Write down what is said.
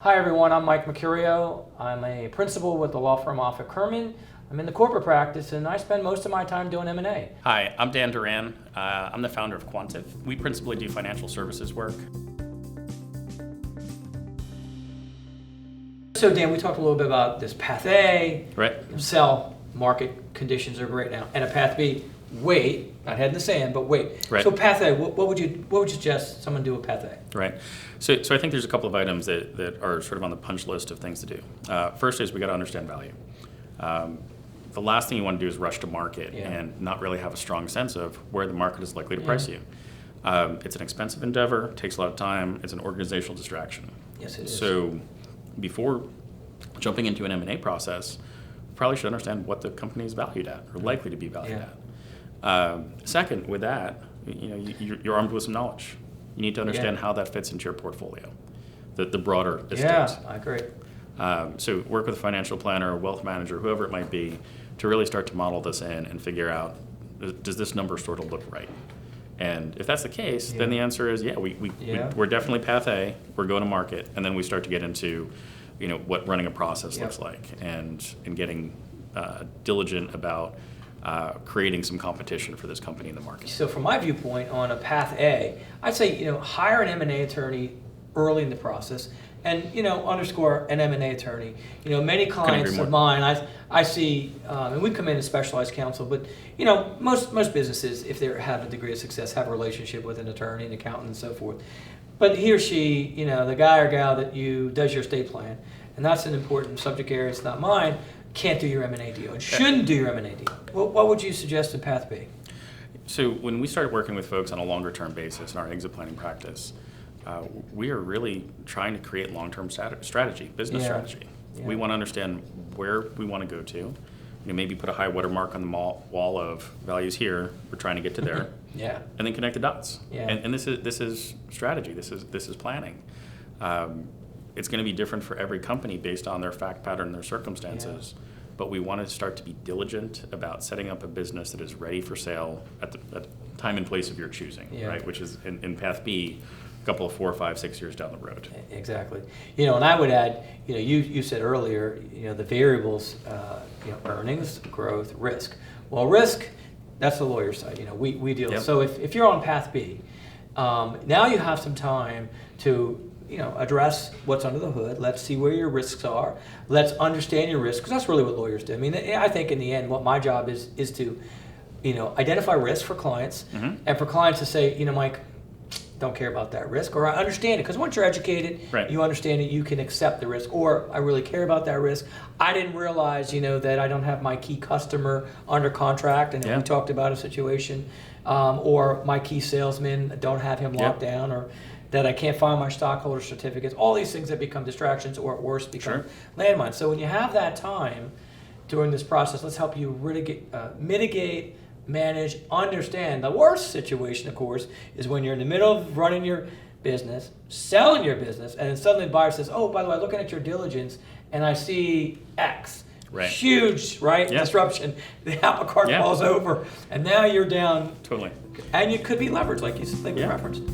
Hi everyone, I'm Mike Mercurio. I'm a principal with the law firm Offutt Kerman. I'm in the corporate practice and I spend most of my time doing M&A. Hi, I'm Dan Duran. I'm the founder of Quantiv. We principally do financial services work. So Dan, we talked a little bit about this path A, Right. sell, market conditions are great now, and a path B, wait, not head in the sand, but wait. Right. So path A, what would you suggest someone do with path A? Right. So I think there's a couple of items that are sort of on the punch list of things to do. First is we got to understand value. The last thing you want to do is rush to market and not really have a strong sense of where the market is likely to price you. It's an expensive endeavor, takes a lot of time, it's an organizational distraction. Yes, it is. So before jumping into an M&A process, you probably should understand what the company is valued at or likely to be valued at. Second, with that, you're armed with some knowledge. You need to understand how that fits into your portfolio, the broader estate. Yeah, I agree. So work with a financial planner, a wealth manager, whoever it might be, to really start to model this in and figure out, does this number sort of look right? And if that's the case, then the answer is, we're definitely path A, we're going to market, and then we start to get into what running a process looks like and getting diligent about creating some competition for this company in the market. So from my viewpoint on a path A, I'd say hire an M&A attorney early in the process, and underscore an M&A attorney. Many clients of mine, I see, and we come in as specialized counsel, but most businesses, if they have a degree of success, have a relationship with an attorney, an accountant, and so forth. But he or she, the guy or gal that does your estate plan, and that's an important subject area. It's not mine. Can't do your M&A deal and shouldn't do your M&A deal. What would you suggest in path B? So when we started working with folks on a longer term basis in our exit planning practice, we are really trying to create long-term strategy, business strategy. Yeah. We want to understand where we want to go to. Maybe put a high watermark on the wall of values here. We're trying to get to there. And then connect the dots. And this is strategy. This is planning. It's going to be different for every company based on their fact pattern and their circumstances. But we want to start to be diligent about setting up a business that is ready for sale at the time and place of your choosing, right? Which is in path B, a couple of 4, 5, 6 years down the road. Exactly. And I would add, you said earlier, the variables, earnings, growth, risk. Well, risk, that's the lawyer side. We deal. So if you're on path B, now you have some time to address what's under the hood. Let's see where your risks are. Let's understand your risks, because that's really what lawyers do. I mean, I think in the end, what my job is to, identify risks for clients, and for clients to say, Mike, don't care about that risk, or I understand it. Because once you're educated, you understand it, you can accept the risk, or I really care about that risk. I didn't realize, that I don't have my key customer under contract, and we talked about a situation, or my key salesman, don't have him locked down, or that I can't find my stockholder certificates, all these things that become distractions or at worst become landmines. So when you have that time during this process, let's help you really mitigate, manage, understand. The worst situation, of course, is when you're in the middle of running your business, selling your business, and then suddenly the buyer says, oh, by the way, looking at your diligence, and I see X. Huge, disruption. The apple cart falls over, and now you're down. Totally. And you could be leveraged, like you referenced.